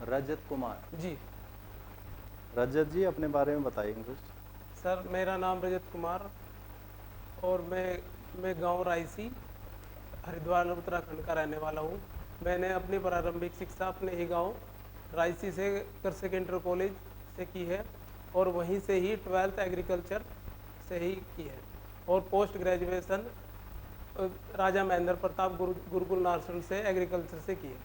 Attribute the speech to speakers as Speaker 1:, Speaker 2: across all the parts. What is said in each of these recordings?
Speaker 1: रजत कुमार।
Speaker 2: जी
Speaker 1: रजत जी, अपने बारे में बताइए कुछ।
Speaker 2: सर, मेरा नाम रजत कुमार और मैं गांव रायसी, हरिद्वार उत्तराखंड का रहने वाला हूँ। मैंने अपनी प्रारंभिक शिक्षा अपने ही गांव रायसी से कृषि इंटर कॉलेज से की है और वहीं से ही 12th एग्रीकल्चर से ही की है और पोस्ट ग्रेजुएशन राजा महेंद्र प्रताप गुरुकुल नार्सन से एग्रीकल्चर से की है।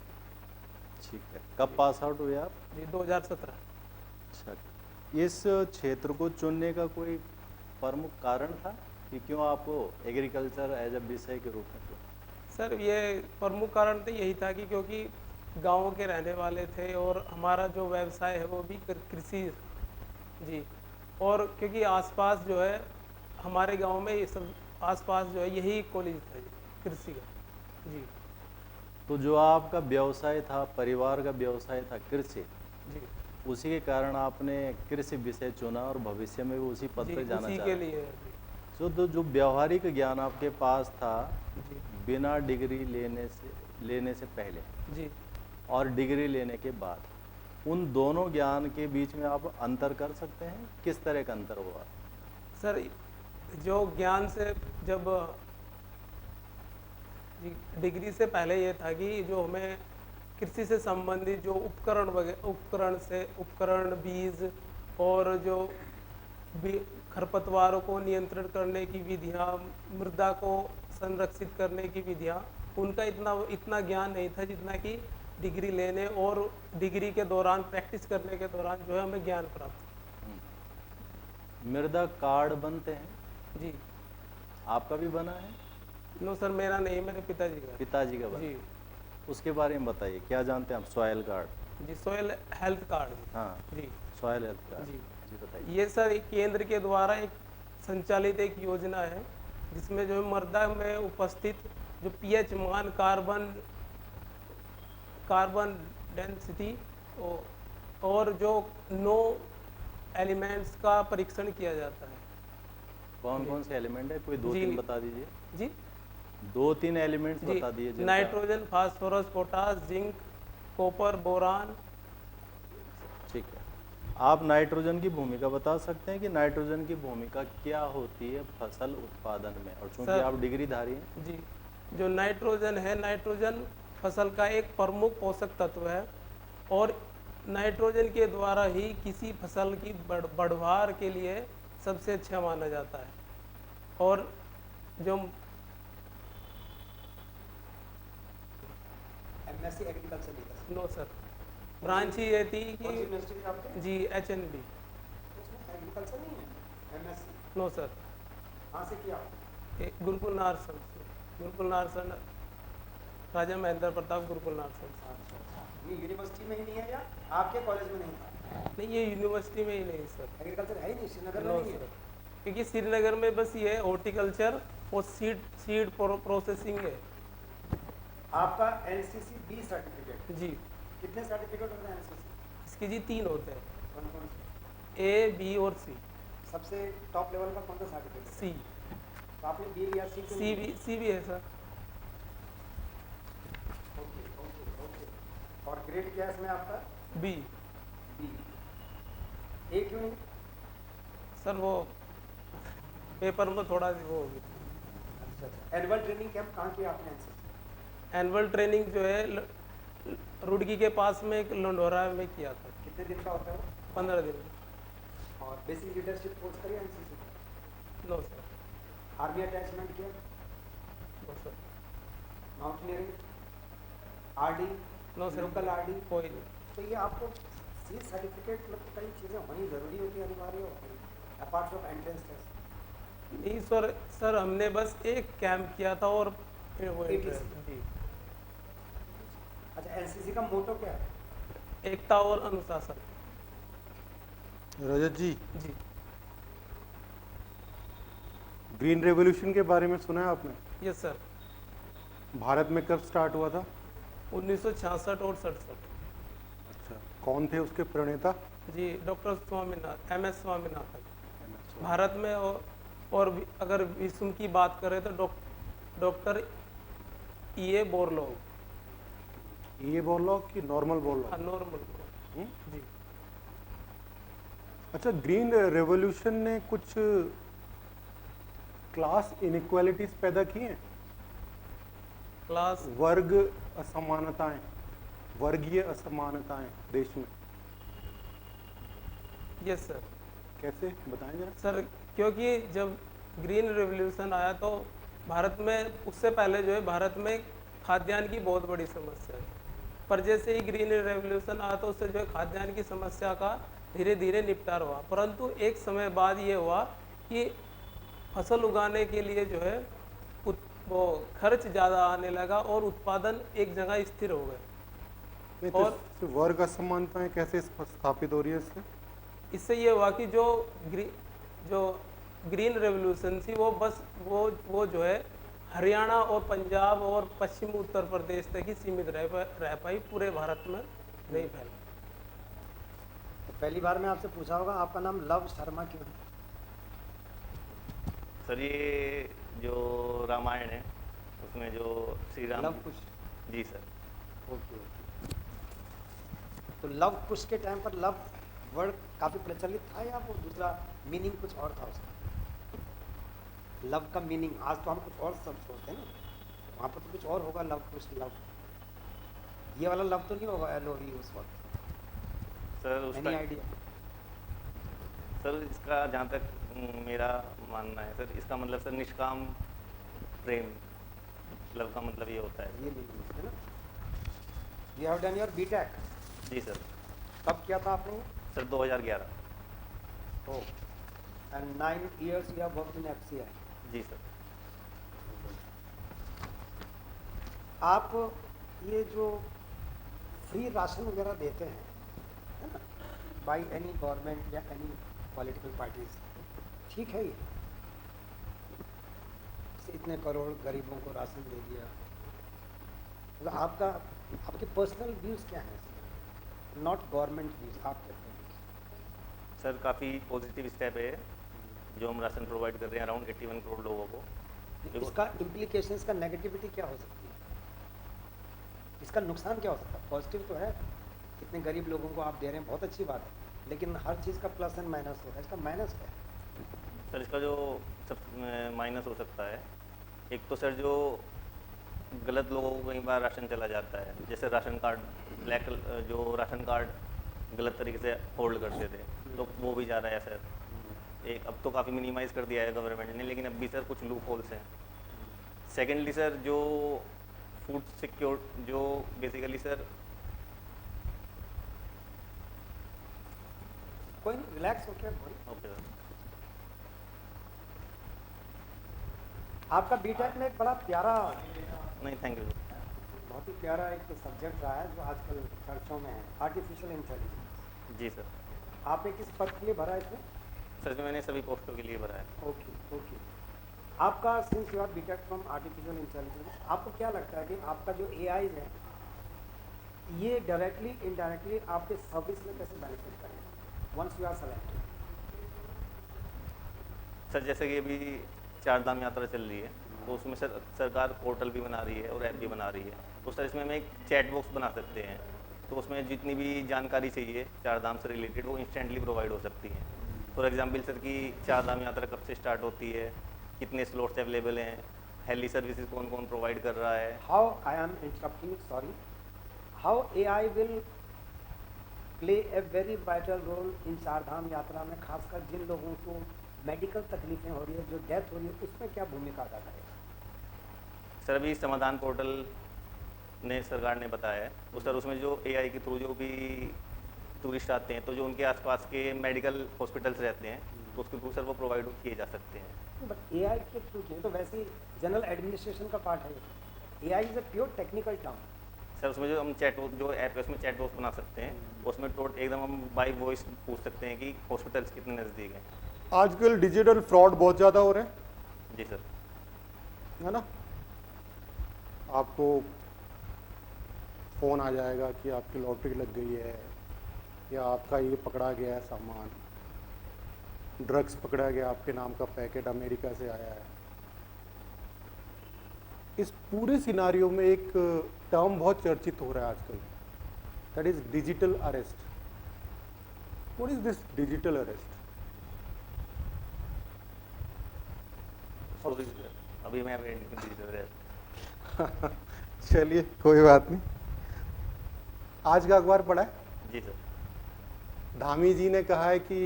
Speaker 1: ठीक है, कब पास आउट हुए आप?
Speaker 2: जी 2017।
Speaker 1: अच्छा, इस क्षेत्र को चुनने का कोई प्रमुख कारण था कि क्यों आपको एग्रीकल्चर एज अ विषय के रूप में चुना?
Speaker 2: सर, ये प्रमुख कारण तो यही था कि क्योंकि गाँव के रहने वाले थे और हमारा जो व्यवसाय है वो भी कृषि। जी, और क्योंकि आसपास जो है हमारे गांव में ये सब आसपास जो है यही कॉलेज था जी, कृषि का। जी
Speaker 1: तो जो आपका व्यवसाय था, परिवार का व्यवसाय था कृषि,
Speaker 2: जी
Speaker 1: उसी के कारण आपने कृषि विषय चुना और भविष्य में भी उसी पद
Speaker 2: जी,
Speaker 1: पर जाना
Speaker 2: उसी
Speaker 1: चाह
Speaker 2: के
Speaker 1: रहे हैं।
Speaker 2: लिए जी।
Speaker 1: तो जो व्यावहारिक ज्ञान आपके पास था
Speaker 2: जी
Speaker 1: बिना डिग्री लेने से पहले
Speaker 2: जी
Speaker 1: और डिग्री लेने के बाद, उन दोनों ज्ञान के बीच में आप अंतर कर सकते हैं? किस तरह का अंतर हुआ?
Speaker 2: सर, जो ज्ञान से जब जी डिग्री से पहले ये था कि जो हमें कृषि से संबंधित जो उपकरण बीज और जो खरपतवारों को नियंत्रण करने की विधियाँ, मृदा को संरक्षित करने की विधियाँ, उनका इतना इतना ज्ञान नहीं था जितना कि डिग्री लेने और डिग्री के दौरान प्रैक्टिस करने के दौरान जो है हमें ज्ञान प्राप्त।
Speaker 1: मृदा कार्ड बनते हैं,
Speaker 2: जी
Speaker 1: आपका भी बना है?
Speaker 2: नो सर, मेरा नहीं, मेरे पिताजी का।
Speaker 1: पिताजी का बना।
Speaker 2: जी
Speaker 1: उसके बारे में बताइए, क्या जानते हैं आप? Soil card.
Speaker 2: जी, सोयल हेल्थ कार्ड।
Speaker 1: हाँ,
Speaker 2: जी
Speaker 1: सॉयल हेल्थ कार्ड।
Speaker 2: जी,
Speaker 1: जी बताइए।
Speaker 2: ये सर एक केंद्र के द्वारा एक संचालित एक योजना है जिसमें जो है मृदा में उपस्थित जो पीएच मान, कार्बन डेंसिटी और जो नो एलिमेंट्स का परीक्षण किया जाता है।
Speaker 1: कौन
Speaker 2: जी
Speaker 1: कौन से एलिमेंट है? कोई दो
Speaker 2: जी
Speaker 1: तीन बता दीजिए।
Speaker 2: जी
Speaker 1: दो तीन एलिमेंट्स
Speaker 2: जी,
Speaker 1: बता दीजिए जिनका।
Speaker 2: Nitrogen, phosphorus, potash, zinc, copper, boron.
Speaker 1: ठीक है, आप नाइट्रोजन की भूमिका बता सकते हैं कि नाइट्रोजन की भूमिका क्या होती है फसल उत्पादन में? और चूंकि
Speaker 2: सर
Speaker 1: आप डिग्रीधारी हैं।
Speaker 2: जी, जो नाइट्रोजन है, नाइट्रोजन फसल का एक प्रमुख पोषक तत्व है और नाइट्रोजन के द्वारा ही किसी फसल की बढ़वार के लिए सबसे अच्छा माना जाता है। और जो
Speaker 3: एमएससी एग्रीकल्चर नहीं था सर।
Speaker 2: नो सर, ब्रांच ही ये थी
Speaker 3: कौन सी
Speaker 2: कि
Speaker 3: यूनिवर्सिटी थी आपके?
Speaker 2: जी HNB।
Speaker 3: उसमें एग्रीकल्चर नहीं है एमएससी।
Speaker 2: नो सर,
Speaker 3: कहाँ से किया?
Speaker 2: गुरुकुल नारसन से, गुरुकुल नारसन, राजा महेंद्र प्रताप गुरुकुल नारसन से।
Speaker 3: अच्छा अच्छा, ये यूनिवर्सिटी में ही नहीं है या आपके कॉलेज में नहीं था?
Speaker 2: नहीं, ये यूनिवर्सिटी में ही नहीं सर।
Speaker 3: एग्रीकल्चर है ही नहीं, श्रीनगर में
Speaker 2: नो
Speaker 3: नहीं
Speaker 2: सर,
Speaker 3: है।
Speaker 2: क्योंकि श्रीनगर में बस ये हॉर्टिकल्चर और सीड प्रोसेसिंग है।
Speaker 3: आपका एनसीसी बी सर्टिफिकेट,
Speaker 2: जी,
Speaker 3: कितने सर्टिफिकेट होते हैं एनसीसी?
Speaker 2: इसकी जी 3 होते हैं,
Speaker 3: कौन कौन से?
Speaker 2: A, B और C।
Speaker 3: सबसे टॉप लेवल का कौन सा सर्टिफिकेट?
Speaker 2: C,
Speaker 3: तो आपने बी लिया, सी क्यों नहीं लिया?
Speaker 2: C भी है सर।
Speaker 3: Okay okay okay. और ग्रेड क्या है इसमें आपका?
Speaker 2: B।
Speaker 3: बी। ए क्यों नहीं?
Speaker 2: सर वो पेपर में थोड़ा वो हो गई।
Speaker 3: अच्छा अच्छा। एनुअल ट्रेनिंग कैंप कहाँ किया आपने एनसीसी?
Speaker 2: एनुअल ट्रेनिंग जो है रुड़की के पास में एक लंडोरा में किया था,
Speaker 3: कितने दिन का होता है वो?
Speaker 2: 15 दिन में।
Speaker 3: और बेसिक लीडरशिप कोर्स करिए NCC?
Speaker 2: No sir.
Speaker 3: Army attachment किया?
Speaker 2: No sir.
Speaker 3: Mountaineering, RD,
Speaker 2: no sir,
Speaker 3: local RD?
Speaker 2: कोई नहीं।
Speaker 3: तो ये आपको सी सर्टिफिकेट मतलब कई चीज़ें होनी ज़रूरी होती है, अनिवार्य होती है अपार्ट फ्रॉम एंट्रेंस टेस्ट।
Speaker 2: नहीं सर, सर हमने बस एक कैंप किया था और फिर वो
Speaker 3: ATC।
Speaker 2: जी,
Speaker 3: अच्छा, एनसीसी का मोटो क्या है?
Speaker 2: एकता और अनुशासन।
Speaker 4: रजत जी,
Speaker 2: जी
Speaker 4: ग्रीन रेवोल्यूशन के बारे में सुना है आपने?
Speaker 2: Yes sir.
Speaker 4: भारत में कब स्टार्ट हुआ था?
Speaker 2: 1966 और 67।
Speaker 4: अच्छा, कौन थे उसके प्रणेता?
Speaker 2: जी, डॉक्टर स्वामीनाथन, MS स्वामीनाथन। भारत में और भी अगर विश्व की बात करें तो डॉक्टर EA बोरलॉग।
Speaker 4: ये बोल लो कि नॉर्मल बोल लो?
Speaker 2: नॉर्मल। जी।
Speaker 4: अच्छा, ग्रीन रेवोल्यूशन ने कुछ क्लास इनइक्वालिटीज पैदा की हैं,
Speaker 2: क्लास
Speaker 4: वर्ग असमानताएं, वर्गीय असमानताएं देश में,
Speaker 2: यस सर।
Speaker 4: कैसे बताएं जरा।
Speaker 2: सर क्योंकि जब ग्रीन रेवोल्यूशन आया तो भारत में, उससे पहले जो है भारत में खाद्यान्न की बहुत बड़ी समस्या है, पर जैसे ही ग्रीन रेवोल्यूशन आया तो उससे जो है खाद्यान्न की समस्या का धीरे धीरे निपटारा हुआ। परंतु एक समय बाद ये हुआ कि फसल उगाने के लिए जो है वो खर्च ज़्यादा आने लगा और उत्पादन एक जगह स्थिर हो गए।
Speaker 4: नहीं तो
Speaker 2: और
Speaker 4: वर्ग असमानताएं कैसे स्थापित हो रही है इससे?
Speaker 2: इससे ये हुआ कि जो ग्रीन रेवोल्यूशन थी वो बस वो जो है हरियाणा और पंजाब और पश्चिम उत्तर प्रदेश तक ही सीमित रह पाई, पूरे भारत में नहीं फैली।
Speaker 3: तो पहली बार में आपसे पूछा होगा आपका नाम लव शर्मा क्यों है?
Speaker 5: सर ये जो रामायण है उसमें जो श्री राम,
Speaker 3: लव कुश।
Speaker 5: जी सर।
Speaker 3: Okay okay. तो लव कुश के टाइम पर लव वर्ड काफी प्रचलित था या वो दूसरा मीनिंग कुछ और था उसका? लव का मीनिंग आज तो हम कुछ और सब सोचते हैं ना, वहाँ पर तो कुछ और होगा। लव कुश लव, ये वाला लव तो नहीं होगा LOV उस वक्त?
Speaker 5: सर
Speaker 3: एनी
Speaker 5: उसका,
Speaker 3: आइडिया?
Speaker 5: सर इसका जहाँ तक मेरा मानना है सर, इसका मतलब सर निष्काम प्रेम, लव का मतलब ये होता है।
Speaker 3: ये मीनिंग है ना। You have done your BTech?
Speaker 5: जी सर।
Speaker 3: कब किया था आपने?
Speaker 5: Sir 2011।
Speaker 3: Oh, and 9 years you have worked in FCI.
Speaker 5: जी सर।
Speaker 3: आप ये जो फ्री राशन वगैरह देते हैं, है ना, बाय एनी गवर्नमेंट या एनी पॉलिटिकल पार्टीज, ठीक है ये? इतने करोड़ गरीबों को राशन दे दिया, मतलब आपके पर्सनल व्यूज क्या हैं? नॉट गवर्नमेंट व्यूज, आपके व्यूज।
Speaker 5: सर काफ़ी पॉजिटिव स्टेप है जो हम राशन प्रोवाइड कर रहे हैं अराउंड 81 करोड़ लोगों को।
Speaker 3: इसका इम्प्लीकेशन, इसका नेगेटिविटी क्या हो सकती है? इसका नुकसान क्या हो सकता है? पॉजिटिव तो है, इतने गरीब लोगों को आप दे रहे हैं, बहुत अच्छी बात है, लेकिन हर चीज़ का प्लस एंड माइनस होता है, इसका माइनस क्या है?
Speaker 5: सर इसका जो सब माइनस हो सकता है, एक तो सर जो गलत लोगों को कई बार राशन चला जाता है, जैसे राशन कार्ड ब्लैक, जो राशन कार्ड गलत तरीके से होल्ड करते थे तो वो भी जा रहा है सर। एक अब तो काफ़ी मिनिमाइज़ कर दिया है गवर्नमेंट ने, लेकिन अब भी सर कुछ लूप होल्स हैं। सेकेंडली सर जो फूड सिक्योर, जो बेसिकली सर,
Speaker 3: कोई नहीं, रिलैक्स होकर बोलिए।
Speaker 5: Okay sir.
Speaker 3: आपका BTech में एक बड़ा प्यारा,
Speaker 5: नहीं थैंक यू सर।
Speaker 3: बहुत ही प्यारा एक सब्जेक्ट रहा है जो आजकल चर्चों में है, आर्टिफिशियल इंटेलिजेंस।
Speaker 5: जी सर।
Speaker 3: आपने किस पद के लिए भरा इसमें?
Speaker 5: सर मैंने सभी पोस्टों के लिए भरा है।
Speaker 3: Okay okay. आपका since you are BTech from artificial intelligence, आपको क्या लगता है कि आपका जो AI है ये डायरेक्टली इनडायरेक्टली आपके सर्विस में कैसे बेनिफिट करेगा once you are selected?
Speaker 5: Sir जैसे कि अभी चार धाम यात्रा चल रही है तो उसमें सर सरकार पोर्टल भी बना रही है और ऐप भी बना रही है, तो सर इसमें हम एक चैट बॉक्स बना सकते हैं, तो उसमें जितनी भी जानकारी चाहिए चार धाम से रिलेटेड वो इंस्टेंटली प्रोवाइड हो सकती है। फॉर एग्जांपल सर कि चार धाम यात्रा कब से स्टार्ट होती है, कितने स्लॉट्स अवेलेबल हैं, हेली सर्विसेज कौन कौन प्रोवाइड कर रहा है।
Speaker 3: How I am interrupting, sorry, how AI will play a very vital role in Char Dham यात्रा में, खासकर जिन लोगों को मेडिकल तकलीफें हो रही है, जो डेथ हो रही है, उसमें क्या भूमिका अदा करेगा?
Speaker 5: सर अभी समाधान पोर्टल ने सरकार ने बताया है, तो सर उसमें जो AI के थ्रू जो भी टूरिस्ट आते हैं तो जो उनके आसपास के मेडिकल हॉस्पिटल्स रहते हैं तो उसके थ्रू सर वो प्रोवाइड किए जा सकते हैं।
Speaker 3: बट AI के थ्रू किए तो वैसे ही जनरल एडमिनिस्ट्रेशन का पार्ट है। AI is a pure technical term.
Speaker 5: Sir उसमें जो हम चैट जो ऐप है उसमें चैट बॉक्स बना सकते हैं, उसमें एकदम हम बाय वॉइस पूछ सकते हैं कि हॉस्पिटल्स कितने नज़दीक हैं।
Speaker 4: आजकल डिजिटल फ्रॉड बहुत ज़्यादा हो रहे हैं,
Speaker 5: जी सर।
Speaker 4: है ना? आपको फ़ोन आ जाएगा कि आपकी लॉटरी लग गई है या आपका ये पकड़ा गया है सामान, ड्रग्स पकड़ा गया, आपके नाम का पैकेट अमेरिका से आया है। इस पूरे सिनारियो में एक टर्म बहुत चर्चित हो रहा है आजकल, that is digital arrest. What is this digital arrest?
Speaker 5: Sorry sir, अभी मैं अभी
Speaker 4: चलिए कोई बात नहीं। आज का अखबार पढ़ा है?
Speaker 5: जी सर।
Speaker 4: धामी जी ने कहा है कि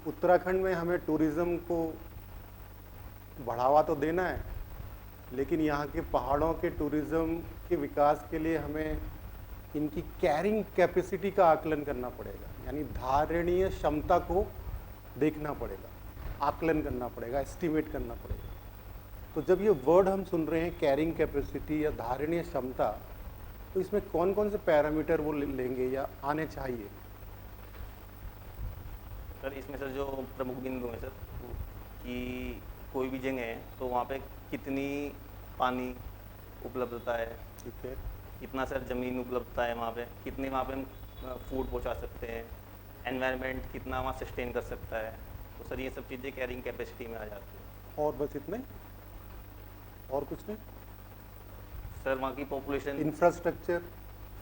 Speaker 4: उत्तराखंड में हमें टूरिज्म को बढ़ावा तो देना है, लेकिन यहाँ के पहाड़ों के टूरिज्म के विकास के लिए हमें इनकी कैरिंग कैपेसिटी का आकलन करना पड़ेगा, यानी धारणीय क्षमता को देखना पड़ेगा, आकलन करना पड़ेगा, एस्टिमेट करना पड़ेगा। तो जब ये वर्ड हम सुन रहे हैं कैरिंग कैपेसिटी या धारणीय क्षमता, तो इसमें कौन कौन से पैरामीटर वो लेंगे या आने चाहिए?
Speaker 5: सर इसमें सर जो प्रमुख बिंदु हैं सर, कि कोई भी जगह है तो वहाँ पे कितनी पानी उपलब्धता है,
Speaker 4: ठीक है,
Speaker 5: कितना सर ज़मीन उपलब्धता है वहाँ पे, कितने वहाँ पे हम फूड पहुँचा सकते हैं, एनवायरनमेंट कितना वहाँ सस्टेन कर सकता है। तो सर ये सब चीज़ें कैरिंग कैपेसिटी में आ जाती है।
Speaker 4: और बस इतने, और कुछ नहीं?
Speaker 5: सर वहाँ की पॉपुलेशन,
Speaker 4: इंफ्रास्ट्रक्चर,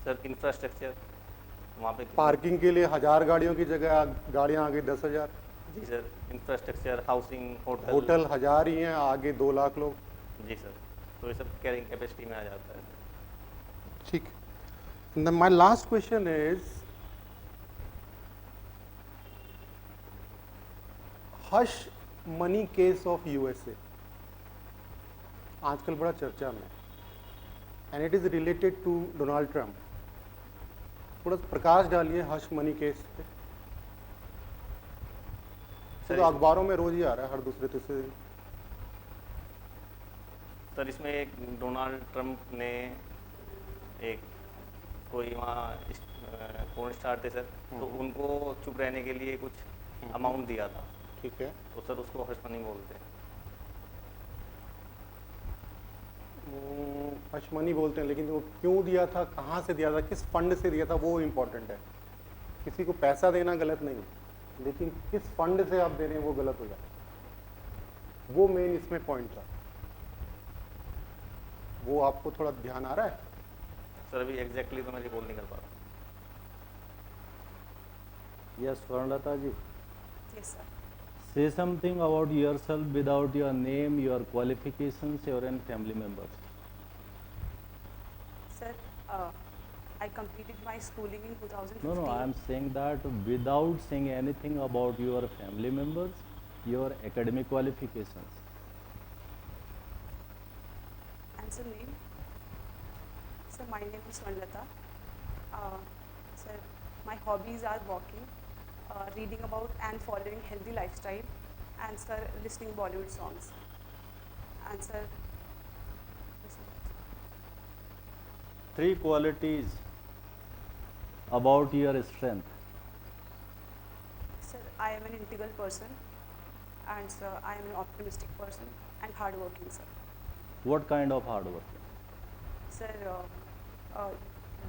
Speaker 5: सर इंफ्रास्ट्रक्चर वहाँ पे
Speaker 4: पार्किंग के लिए 1000 गाड़ियों की जगह गाड़ियाँ आ गई 10,000,
Speaker 5: जी सर, इंफ्रास्ट्रक्चर, हाउसिंग,
Speaker 4: होटल 1000 ही हैं, आगे 2 लाख लोग।
Speaker 5: जी सर, तो ये सब कैरिंग कैपेसिटी में आ जाता है।
Speaker 4: ठीक। My last question is, hush money case of USA आजकल बड़ा चर्चा में, and it is related to Donald Trump. थोड़ा प्रकाश डालिए हश मनी केस पे। तो अखबारों में रोज ही आ रहा है, हर दूसरे तीसरे दिन।
Speaker 5: सर इसमें एक डोनाल्ड ट्रंप ने एक कोई वहाँ फोन स्टार थे सर, तो उनको चुप रहने के लिए कुछ अमाउंट दिया था,
Speaker 4: ठीक है,
Speaker 5: तो सर उसको हश मनी बोलते हैं।
Speaker 4: हश मनी बोलते हैं, लेकिन वो क्यों दिया था, कहाँ से दिया था, किस फंड से दिया था, वो इम्पोर्टेंट है। किसी को पैसा देना गलत नहीं है, लेकिन किस फंड से आप दे रहे हैं वो गलत हो जाता है। वो मेन इसमें पॉइंट था। वो आपको थोड़ा ध्यान आ रहा है?
Speaker 5: सर अभी एग्जैक्टली तो मैं रिकॉल नहीं कर पा रहा।
Speaker 1: Yes, Swarnlata ji.
Speaker 6: Yes, sir.
Speaker 1: Say something about yourself without your name, your qualifications, your and family members.
Speaker 6: Sir, I completed my schooling in 2015.
Speaker 1: No, I am saying that without saying anything about your family members, your academic qualifications.
Speaker 6: And sir, name? Sir, my name is Swarnlata. Sir, my hobbies are walking, reading about and following healthy lifestyle, and sir, listening Bollywood songs. And sir,
Speaker 1: Three qualities about your strength.
Speaker 6: sir, I am an integral person, and sir, I am an optimistic person and hardworking, sir.
Speaker 1: What kind of hard work?
Speaker 6: Sir,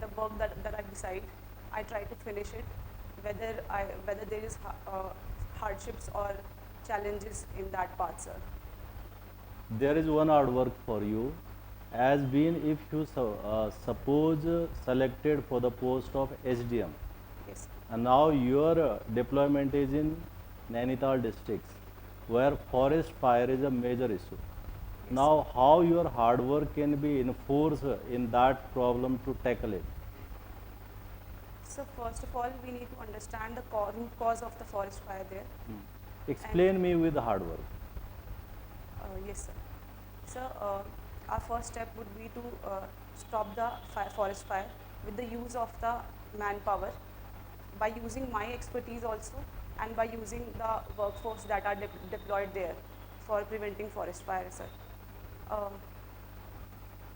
Speaker 6: the work that I decide, I try to finish it, whether there is hardships or challenges in that path, sir.
Speaker 1: There is one hard work for you, as been if you suppose selected for the post of SDM,
Speaker 6: Yes.
Speaker 1: and now your deployment is in Nainital districts, where forest fire is a major issue. Now, how your hard work can be enforced in that problem to tackle it?
Speaker 6: So first of all, we need to understand the root cause of the forest fire there.
Speaker 1: Explain me with hard work.
Speaker 6: Yes, sir. So our first step would be to stop the forest fire with the use of the manpower, by using my expertise also, and by using the workforce that are deployed there for preventing forest fire, sir.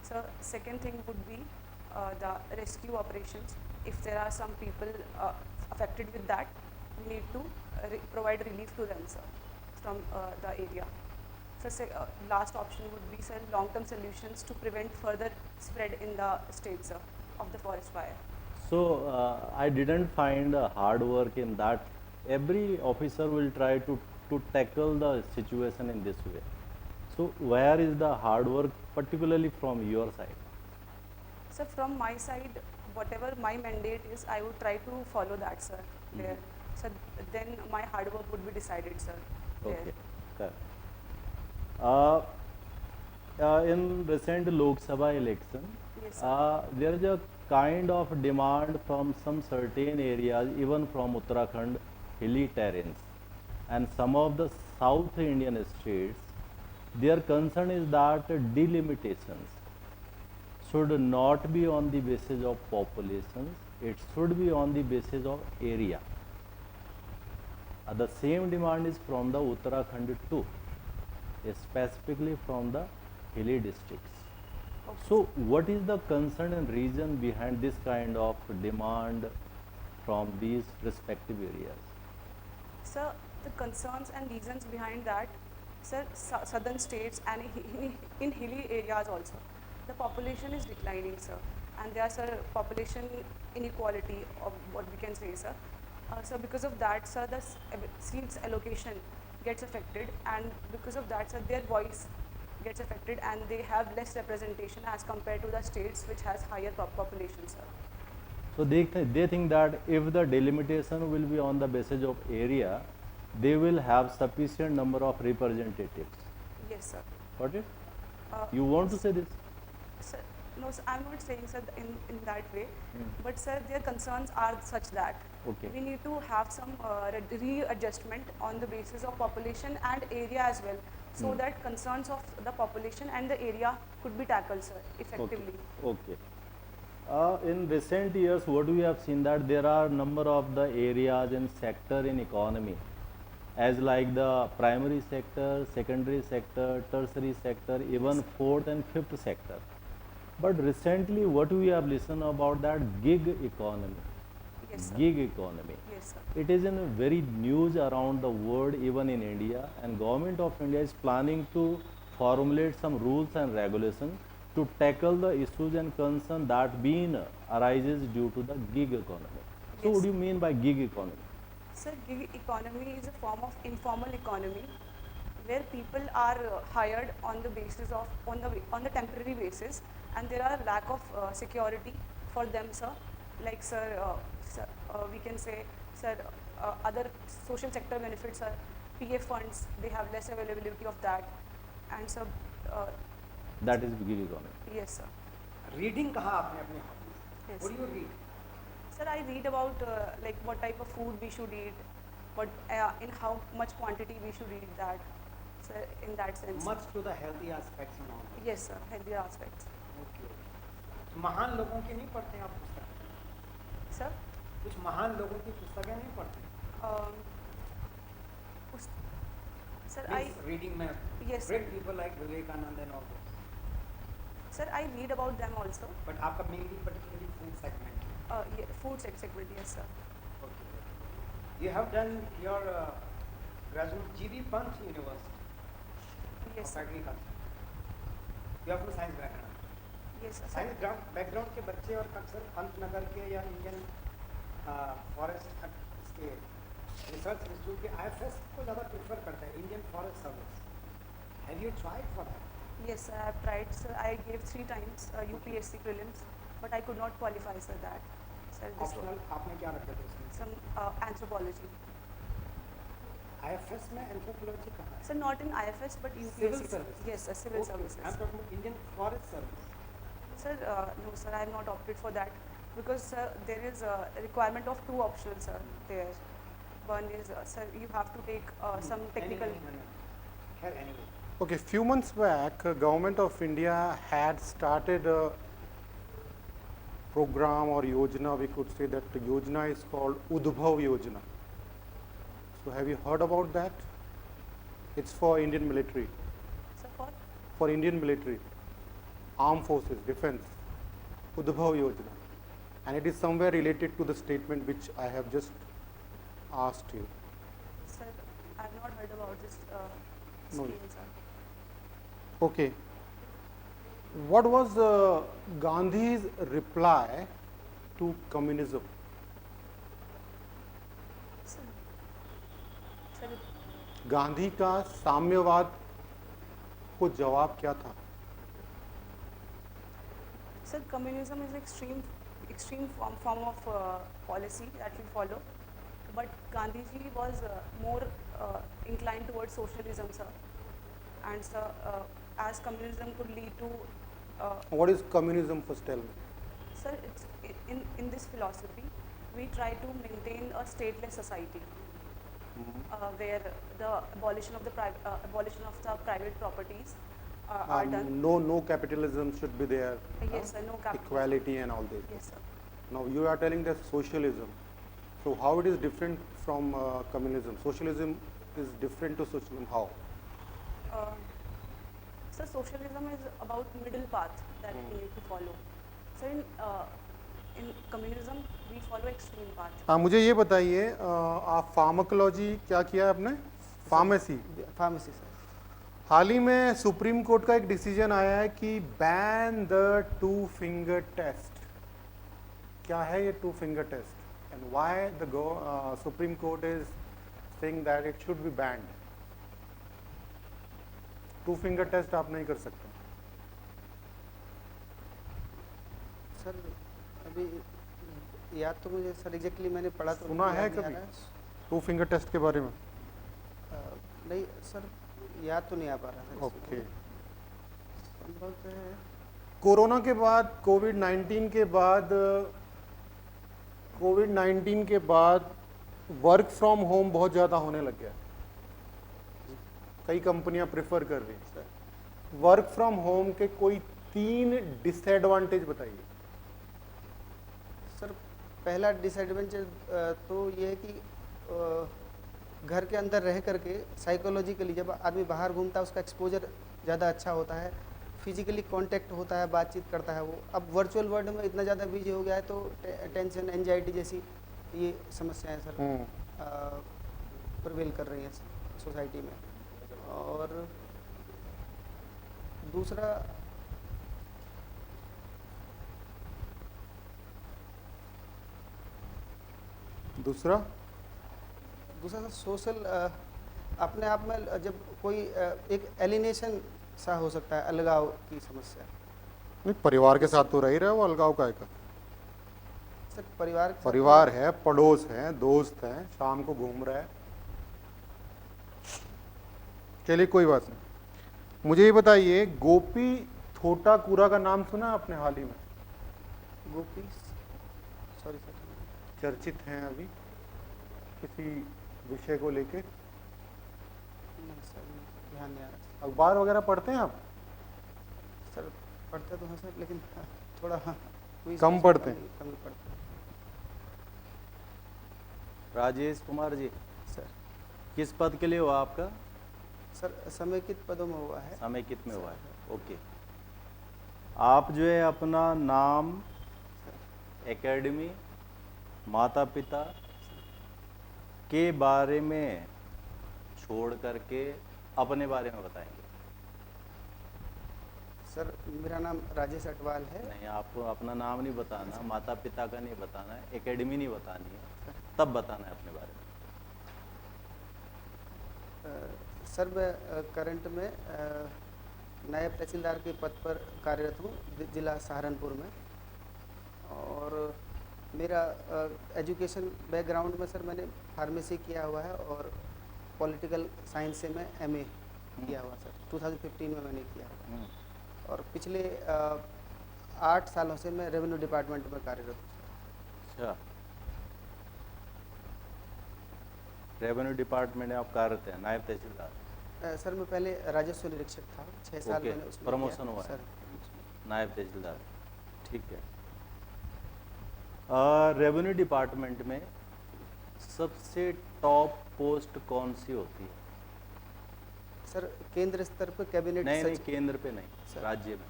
Speaker 6: So second thing would be the rescue operations. If there are some people affected with that, we need to provide relief to them, sir, from the area. So last option would be, sir, long-term solutions to prevent further spread in the state, sir, of the forest fire.
Speaker 1: So, I didn't find hard work in that. Every officer will try to tackle the situation in this way. So, where is the hard work, particularly from your side?
Speaker 6: So from my side, whatever my mandate is, I would try to follow that, sir, there. so then my hard work would be decided, sir. there.
Speaker 1: Okay, correct. In recent Lok Sabha election,
Speaker 6: Yes, sir.
Speaker 1: there is a kind of demand from some certain areas, even from Uttarakhand, hilly terrains, and some of the South Indian states. Their concern is that delimitations should not be on the basis of populations; it should be on the basis of area. The same demand is from the Uttarakhand too, specifically from the hilly districts.
Speaker 6: Okay.
Speaker 1: So, what is the concern and reason behind this kind of demand from these respective areas?
Speaker 6: Sir, the concerns and reasons behind that, sir, southern states and in hilly areas also, the population is declining, sir, and there are, sir, population inequality, of what we can say, sir. So because of that, sir, the seats allocation gets affected, and because of that, sir, their voice gets affected, and they have less representation as compared to the states which has higher population, sir.
Speaker 1: So, they think that if the delimitation will be on the basis of area, they will have sufficient number of representatives.
Speaker 6: Yes, sir.
Speaker 1: Got it?
Speaker 6: Uh,
Speaker 1: You want to say this?
Speaker 6: Sir, no, sir, I'm not saying, sir, in that way, but sir, their concerns are such that
Speaker 1: Okay.
Speaker 6: we need to have some readjustment on the basis of population and area as well, so that concerns of the population and the area could be tackled, sir, effectively.
Speaker 1: Okay. In recent years, what we have seen that there are number of the areas and sector in economy, as like the primary sector, secondary sector, tertiary sector, even fourth and fifth sector. But recently, what we have listened about that gig economy,
Speaker 6: Yes, sir.
Speaker 1: gig economy.
Speaker 6: Yes, sir.
Speaker 1: It is in very news around the world, even in India, and Government of India is planning to formulate some rules and regulations to tackle the issues and concern that being arises due to the gig economy. So,
Speaker 6: Yes.
Speaker 1: what do you mean by gig economy?
Speaker 6: Sir, gig economy is a form of informal economy where people are hired on the basis of on the temporary basis, and there are lack of security for them, sir. Like, sir, we can say, sir, other social sector benefits are PF funds. They have less availability of that, and sir,
Speaker 1: That is gig economy.
Speaker 6: yes, sir.
Speaker 3: Reading कहा आपने अपने hobbies?
Speaker 6: Yes.
Speaker 3: What do you read?
Speaker 6: Sir, I read about like what type of food we should eat, what in how much quantity we should eat that, sir, in that sense.
Speaker 3: Much to the healthy aspects and all.
Speaker 6: Yes, sir, healthy aspects.
Speaker 3: Okay. तो महान लोगों की नहीं पढ़ते आप पुस्तक?
Speaker 6: Sir,
Speaker 3: कुछ महान लोगों की पुस्तकें नहीं पढ़ते?
Speaker 6: um, us- sir,
Speaker 3: Means reading में
Speaker 6: Yes, sir.
Speaker 3: great people like Vivekananda and all those.
Speaker 6: I read about them also.
Speaker 3: But आपका mainly particularly food segment.
Speaker 6: Yeah, food segment, yes, sir.
Speaker 3: Okay. You have done your graduate G.B. Pant University
Speaker 6: Yes,
Speaker 3: of
Speaker 6: sir.
Speaker 3: Agriculture. You have no science background.
Speaker 6: Yes, sir.
Speaker 3: Science background के बच्चे और अक्सर पंतनगर के या Indian forest के research institute के IFS को ज़्यादा प्रेफर करते हैं, Indian forest service. Have you tried for that?
Speaker 6: Yes, sir, I have tried, sir. I gave 3 times UPSC prelims, but I could not qualify, sir, that. Sir, this was
Speaker 3: optional आपने क्या रखे थे उसमें?
Speaker 6: some anthropology.
Speaker 3: IFS में anthropology कहाँ है?
Speaker 6: Sir, not in IFS, but UPSC.
Speaker 3: Civil services.
Speaker 6: Yes, sir, civil
Speaker 3: Okay.
Speaker 6: services.
Speaker 3: I'm talking about Indian Forest Service.
Speaker 6: Sir, no, sir, I have not opted for that because, sir, there is a requirement of 2 options, sir, there. One is, sir, you have to take some technical.
Speaker 3: Anyway.
Speaker 4: Okay, few months back, Government of India had started a program or yojana, we could say that the yojana is called Udbhav Yojana. So have you heard about that? It's for Indian military,
Speaker 6: Sir,
Speaker 4: for Indian military, armed forces, defense, Udbhav Yojana. And it is somewhere related to the statement which I have just asked you.
Speaker 6: sir, I have not heard about this
Speaker 4: No.
Speaker 6: scheme, sir.
Speaker 4: Okay. What was Gandhi's reply to communism?
Speaker 6: Sir, sir,
Speaker 4: Gandhi का साम्यवाद को जवाब क्या था?
Speaker 6: sir, communism is extreme form of policy that we follow, but Gandhi ji was more inclined towards socialism, sir. And sir, as communism could lead to,
Speaker 4: What is communism? First tell me.
Speaker 6: sir, it's in this philosophy, we try to maintain a stateless society where the abolition of the private properties are done.
Speaker 4: No capitalism should be there.
Speaker 6: Yes, sir, no capital.
Speaker 4: Equality and all this.
Speaker 6: Yes, sir.
Speaker 4: Now you are telling that socialism. So how it is different from communism? Socialism is different to socialism. How?
Speaker 6: So socialism is about middle path that we need to follow. So in communism we follow extreme path.
Speaker 4: हाँ, मुझे ये बताइए, आप pharmacology क्या किया है आपने? Pharmacy.
Speaker 3: Pharmacy sir.
Speaker 4: हाल ही में सुप्रीम कोर्ट का एक डिसीजन आया है कि बैन द 2 फिंगर टेस्ट। क्या है ये 2 finger test and why the Supreme Court is saying that it should be banned? 2 finger test आप नहीं कर सकते।
Speaker 3: सर अभी याद तो मुझे सर एग्जैक्टली मैंने पढ़ा तो
Speaker 4: सुना है
Speaker 3: याद नहीं आ
Speaker 4: कभी
Speaker 3: रहा है।
Speaker 4: 2 फिंगर टेस्ट के बारे में?
Speaker 3: नहीं सर याद तो नहीं आ पा रहा है।
Speaker 4: ओके।
Speaker 3: संभवतः है।
Speaker 4: कोरोना के बाद कोविड-19 के बाद वर्क फ्रॉम होम बहुत ज़्यादा होने लग गया। कई कंपनियां प्रेफर कर रही हैं। वर्क फ्रॉम होम के कोई 3 डिसएडवांटेज बताइए।
Speaker 3: सर पहला डिसएडवांटेज तो ये है कि घर के अंदर रह करके साइकोलॉजिकली जब आदमी बाहर घूमता है उसका एक्सपोजर ज़्यादा अच्छा होता है, फिजिकली कांटेक्ट होता है, बातचीत करता है वो। अब वर्चुअल वर्ल्ड में इतना ज़्यादा बिजी हो गया है तो टेंशन एंजाइटी जैसी ये समस्याएं सर प्रिवेल कर रही हैं सोसाइटी में। और दूसरा सर सोशल अपने आप में जब कोई एक एलिनेशन सा हो सकता है, अलगाव की समस्या।
Speaker 4: नहीं, परिवार के साथ तो रह ही रहे हो, अलगाव का है का?
Speaker 3: सर परिवार
Speaker 4: है, पड़ोस है, दोस्त है, शाम को घूम रहा है। चलिए कोई बात नहीं। मुझे ये बताइए, गोपी थोटाकुरा का नाम सुना आपने हाल ही में?
Speaker 3: गोपी सॉरी सर
Speaker 4: चर्चित हैं अभी किसी विषय को लेके।
Speaker 3: नहीं सर ध्यान नहीं आ रहा।
Speaker 4: अखबार वगैरह पढ़ते हैं आप?
Speaker 3: सर पढ़ते तो हैं सर लेकिन थोड़ा
Speaker 4: कम पढ़ते हैं।
Speaker 3: कम पढ़ते हैं
Speaker 1: राजेश कुमार जी,
Speaker 3: सर।
Speaker 1: किस पद के लिए हुआ आपका?
Speaker 3: सर समेकित पदों में हुआ है।
Speaker 1: समेकित में हुआ है, ओके। आप जो है अपना नाम, एकेडमी, माता पिता के बारे में छोड़ करके अपने बारे में बताएंगे।
Speaker 3: सर मेरा नाम राजेश अटवाल है।
Speaker 1: नहीं, आपको अपना नाम नहीं बताना, माता पिता का नहीं बताना है, एकेडमी नहीं बतानी है, तब बताना है अपने बारे में।
Speaker 3: सर मैं करंट में नायब तहसीलदार के पद पर कार्यरत हूँ जिला सहारनपुर में। और मेरा एजुकेशन बैकग्राउंड में सर मैंने फार्मेसी किया हुआ है और पॉलिटिकल साइंस से मैं एमए किया हुआ सर 2015 में मैंने किया हुआ। और पिछले 8 सालों से मैं रेवेन्यू डिपार्टमेंट में कार्यरत हूँ।
Speaker 1: अच्छा, रेवेन्यू डिपार्टमेंट में आप कार्यरत हैं, नायब तहसीलदार?
Speaker 3: सर मैं पहले राजस्व निरीक्षक था, 6 साल
Speaker 1: ओके,
Speaker 3: मैंने उसमें
Speaker 1: प्रमोशन
Speaker 3: किया।
Speaker 1: हुआ है,
Speaker 3: सर
Speaker 1: नायब तहसीलदार, ठीक है। रेवेन्यू डिपार्टमेंट में सबसे टॉप पोस्ट कौन सी होती है?
Speaker 3: सर केंद्र स्तर पर कैबिनेट
Speaker 1: नहीं,
Speaker 3: सचिव,
Speaker 1: केंद्र पे नहीं,
Speaker 3: सर।
Speaker 1: राज्य में।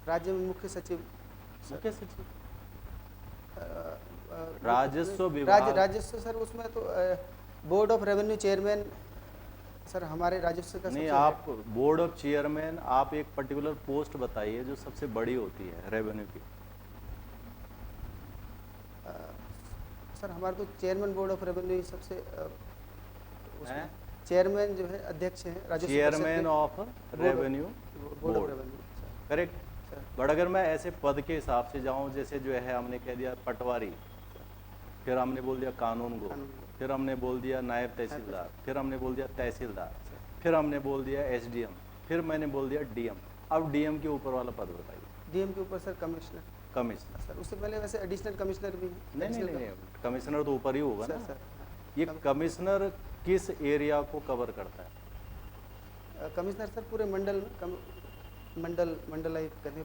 Speaker 3: राज्य में मुख्य सचिव।
Speaker 1: मुख्य सचिव,
Speaker 3: अ,
Speaker 1: राजस्व विभाग।
Speaker 3: राजस्व सर उसमें तो board of revenue chairman sir हमारे राजस्व का
Speaker 1: नहीं,
Speaker 3: सबसे
Speaker 1: आप बोर्ड ऑफ चेयरमैन, आप एक पर्टिकुलर पोस्ट बताइए जो सबसे बड़ी होती है रेवेन्यू की।
Speaker 3: सर हमारे तो चेयरमैन बोर्ड ऑफ रेवेन्यू सबसे
Speaker 1: हैं?
Speaker 3: चेयरमैन जो है अध्यक्ष हैं राजस्व
Speaker 1: chairman of revenue
Speaker 3: board of
Speaker 1: board,
Speaker 3: revenue sir.
Speaker 1: Correct. But अगर मैं ऐसे पद के हिसाब से जाऊं, जैसे जो है हमने कह दिया पटवारी, फिर हमने बोल दिया कानून गो,
Speaker 3: कानून
Speaker 1: फिर हमने बोल दिया नायब तहसीलदार, फिर हमने बोल दिया तहसीलदार, फिर हमने बोल दिया एसडीएम, फिर मैंने बोल दिया डीएम। अब डीएम के ऊपर वाला पद बताइए।
Speaker 3: डीएम के ऊपर सर कमिश्नर।
Speaker 1: कमिश्नर।
Speaker 3: सर उससे पहले वैसे एडिशनल कमिश्नर भी है।
Speaker 1: नहीं नहीं नहीं, नहीं कमिश्नर तो ऊपर ही होगा
Speaker 3: सर
Speaker 1: ना।
Speaker 3: सर
Speaker 1: ये कमिश्नर किस एरिया को कवर करता है?
Speaker 3: कमिश्नर सर पूरे मंडल में मंडलाइज करने